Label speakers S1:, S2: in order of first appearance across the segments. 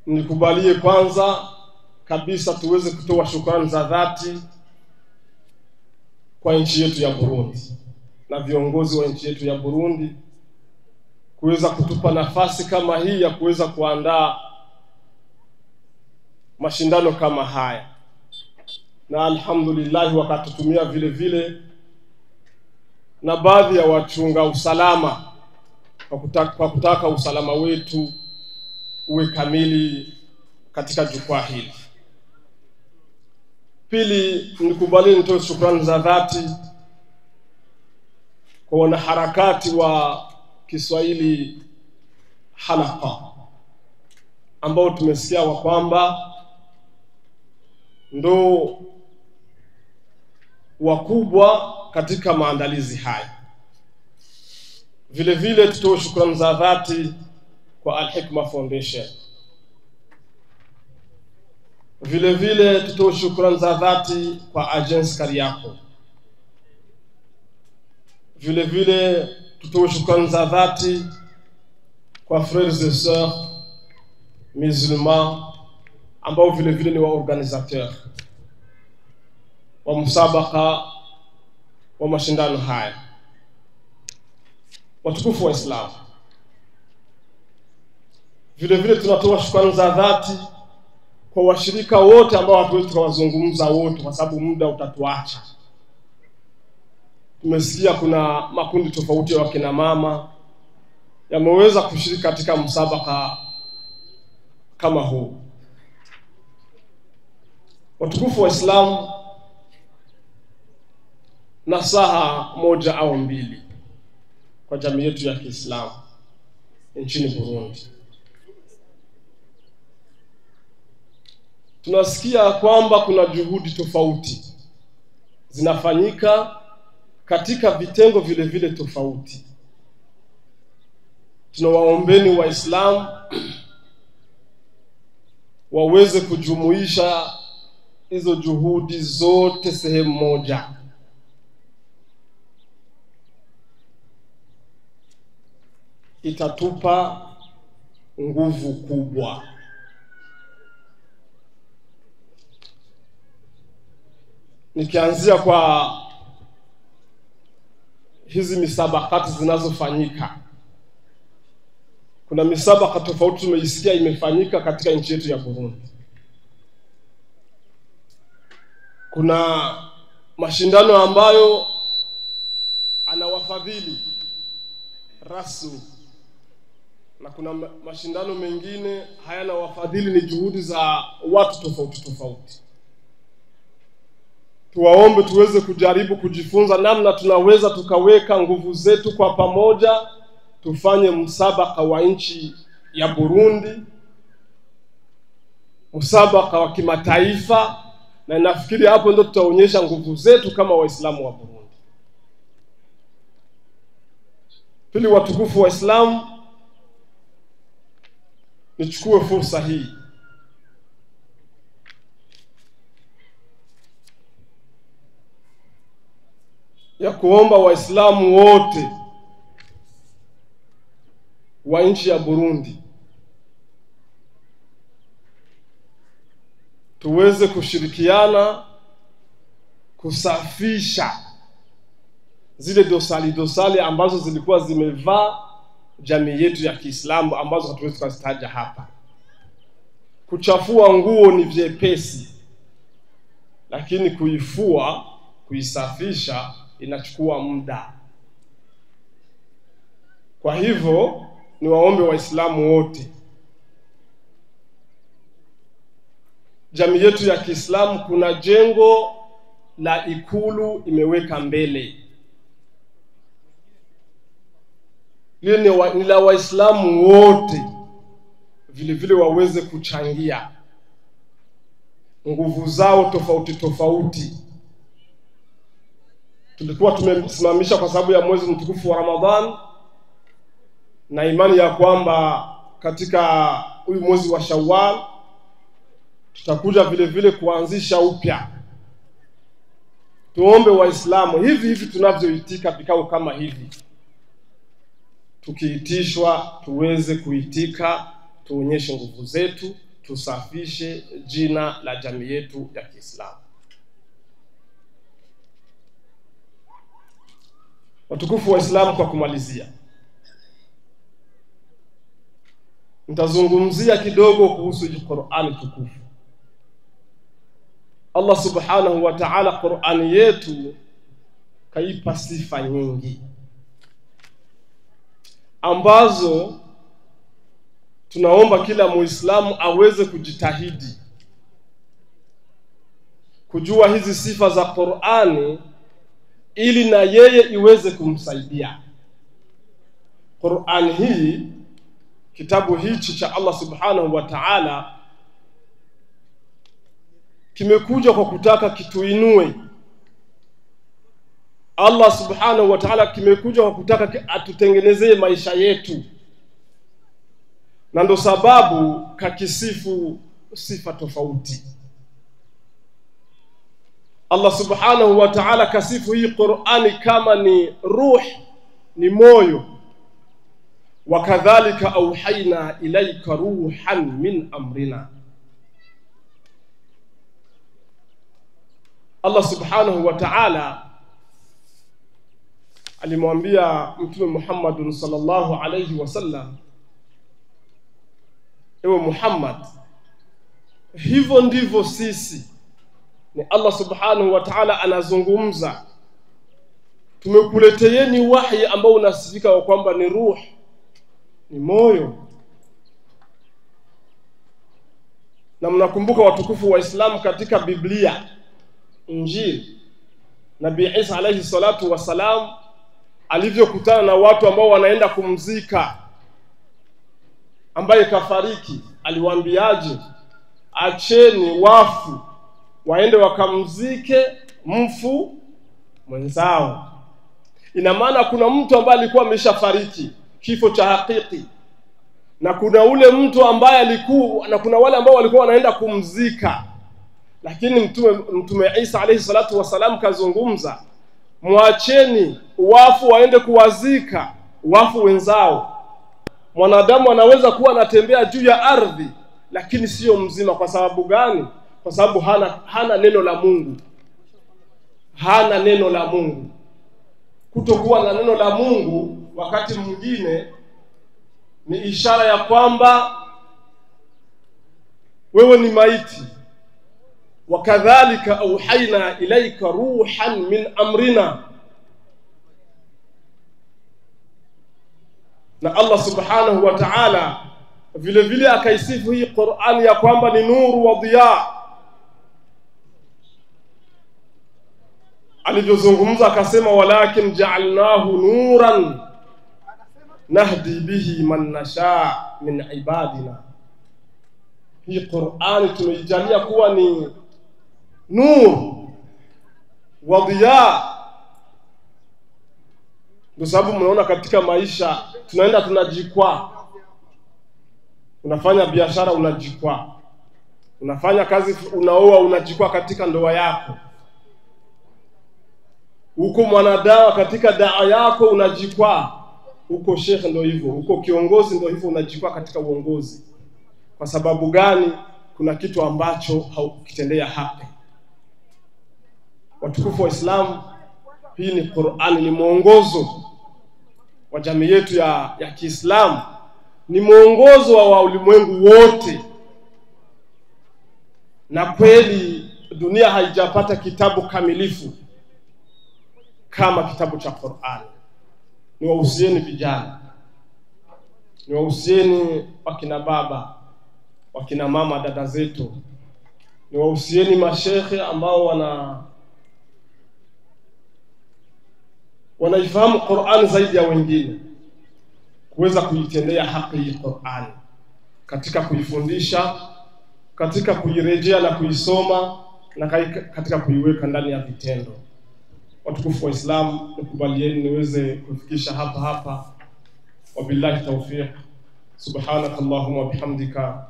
S1: nikubalie kwanza kabisa tuweze kutoa shukrani za dhati kwa nchi yetu ya Burundi na viongozi wa nchi yetu ya Burundi kuweza kutupa nafasi kama hii ya kuweza kuandaa mashindano kama haya. Na alhamdulillah wakatutumia vile vile na baadhi ya wachunga usalama kwa kutaka usalama wetu uwe kamili katika jukwaa hili. Pili, nikubali nitoe shukrani za dhati kwa wanaharakati wa Kiswahili Halaka ambao tumesikia wa kwamba ndo wakubwa katika maandalizi haya. Vile vile tutoe shukrani za dhati kwa Al-Hikma Foundation. Vile vile tutoe shukrani za dhati kwa Agence Kariako. Vile vile tutoe shukrani za dhati kwa frères et sœurs musulmans ambao vile vile ni wa organisateur wa msabaka wa mashindano haya. Watukufu wa Islam, vile vile tunatoa shukrani za dhati kwa washirika wote ambao hatuwezi tukawazungumza wote kwa sababu muda utatuacha. Tumesikia kuna makundi tofauti ya wakina mama yameweza kushiriki katika msabaka kama huu. Watukufu wa Islam, nasaha moja au mbili kwa jamii yetu ya Kiislamu nchini Burundi. Tunasikia kwamba kuna juhudi tofauti zinafanyika katika vitengo vile vile tofauti. Tunawaombeni Waislamu waweze kujumuisha hizo juhudi zote sehemu moja. Itatupa nguvu kubwa. Nikianzia kwa hizi misabakati zinazofanyika. Kuna misabaka tofauti tumeisikia imefanyika katika nchi yetu ya Burundi. Kuna mashindano ambayo anawafadhili rasmi, na kuna mashindano mengine hayana wafadhili, ni juhudi za watu tofauti tofauti. Tuwaombe tuweze kujaribu kujifunza namna tunaweza tukaweka nguvu zetu kwa pamoja, tufanye msabaka wa nchi ya Burundi, msabaka wa kimataifa, na nafikiri hapo ndo tutaonyesha nguvu zetu kama Waislamu wa Burundi. Pili, watukufu wa Islam, nichukue fursa hii ya kuomba Waislamu wote wa nchi ya Burundi tuweze kushirikiana kusafisha zile dosali ambazo zilikuwa zimevaa jamii yetu ya Kiislamu ambazo hatuwezi kuzitaja hapa. Kuchafua nguo ni vyepesi, lakini kuifua, kuisafisha inachukua muda. Kwa hivyo ni waombe Waislamu wote, jamii yetu ya Kiislamu kuna jengo la Ikulu imeweka mbele. Lile ni la Waislamu wote vile vile waweze kuchangia nguvu zao tofauti tofauti. Tulikuwa tumesimamisha kwa sababu ya mwezi mtukufu wa Ramadhan, na imani ya kwamba katika huyu mwezi wa Shawwal tutakuja vile vile kuanzisha upya. Tuombe Waislamu hivi tunavyoitika vikao kama hivi, tukiitishwa tuweze kuitika, tuonyeshe nguvu zetu tusafishe jina la jamii yetu ya Kiislamu. Watukufu wa Islam, kwa kumalizia, nitazungumzia kidogo kuhusu Qur'ani tukufu. Allah subhanahu wa ta'ala Qur'ani yetu kaipa sifa nyingi ambazo tunaomba kila Muislamu aweze kujitahidi kujua hizi sifa za Qur'ani ili na yeye iweze kumsaidia. Qur'ani hii, kitabu hichi cha Allah subhanahu wa ta'ala, kimekuja kwa kutaka kituinue. Allah subhanahu wa ta'ala kimekuja kwa kutaka atutengenezee maisha yetu, na ndo sababu kakisifu sifa tofauti. Allah subhanahu wa ta'ala kasifu hii Qur'ani kama ni ruh, ni moyo. Wakadhalika auhaina ilaika ruhan min amrina. Allah subhanahu wa ta'ala alimwambia Mtume Muhammad sallallahu alayhi wasallam, ewe Muhammad, hivyo ndivyo sisi, ni Allah subhanahu wa ta'ala anazungumza, tumekuleteeni wahi ambao unasifika kwamba ni ruh, ni moyo. Na mnakumbuka watukufu wa Islam, katika Biblia, Injili, Nabii Isa alayhi salatu wasalam alivyokutana na watu ambao wanaenda kumzika ambaye kafariki, aliwaambiaje? Acheni wafu waende wakamzike mfu mwenzao. Ina maana kuna mtu ambaye alikuwa ameshafariki kifo cha hakiki, na kuna ule mtu ambaye alikuwa, na kuna wale ambao walikuwa wanaenda kumzika. Lakini Mtume Isa alayhi salatu wasalam kazungumza, mwacheni wafu waende kuwazika wafu wenzao. Mwanadamu anaweza kuwa anatembea juu ya ardhi lakini sio mzima. Kwa sababu gani? Kwa sababu hana neno la Mungu. Hana neno la Mungu. Kutokuwa na neno la Mungu wakati mwingine ni ishara ya kwamba wewe ni maiti. Wakadhalika auhaina ilaika ruhan min amrina. Na Allah subhanahu wa ta'ala vile vile akaisifu hii Qur'ani ya kwamba ni nuru wa dhiya. Alivyozungumza akasema, walakin ja'alnahu nuran nahdi bihi man nasha min ibadina. Hii Qur'ani tumeijalia kuwa ni nur wa dhiya. Ndio sababu mnaona katika maisha tunaenda tunajikwaa. Unafanya biashara unajikwaa, unafanya kazi, unaoa unajikwaa katika ndoa yako, uko mwanadawa katika daa yako unajikwaa, uko shekhe ndio hivyo, uko kiongozi ndio hivyo, unajikwaa katika uongozi. Kwa sababu gani? Kuna kitu ambacho haukitendea haki. Watukufu wa Islam, hii ni Qur'ani, ni mwongozo wa jamii yetu ya Kiislamu, ni mwongozo wa ulimwengu wote. Na kweli dunia haijapata kitabu kamilifu kama kitabu cha Qur'ani. Niwahusieni vijana, niwahusieni wakina baba, wakina mama, dada zetu, niwahusieni mashekhe ambao wanaifahamu Qur'ani zaidi ya wengine, kuweza kuitendea haki hii Qur'ani, katika kuifundisha, katika kuirejea na kuisoma, na katika kuiweka ndani ya vitendo. Watukufu wa Islam, nikubalieni niweze kufikisha hapa. Wabillahi tawfiq. Subhanakallahumma wa bihamdika,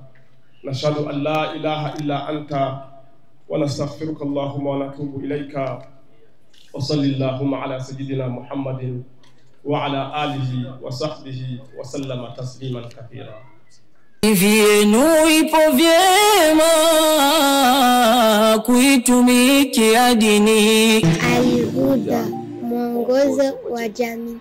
S1: nashhadu an la ilaha illa anta, wa nastaghfiruka Allahumma wa natubu ilaika. Wa sallallahu ala sayyidina Muhammadin wa ala alihi wa sahbihi wa sallama tasliman kathira.
S2: Vyenu ipo vyenu kuitumikia dini.
S3: Al-Huda, mwongozo wa jamii.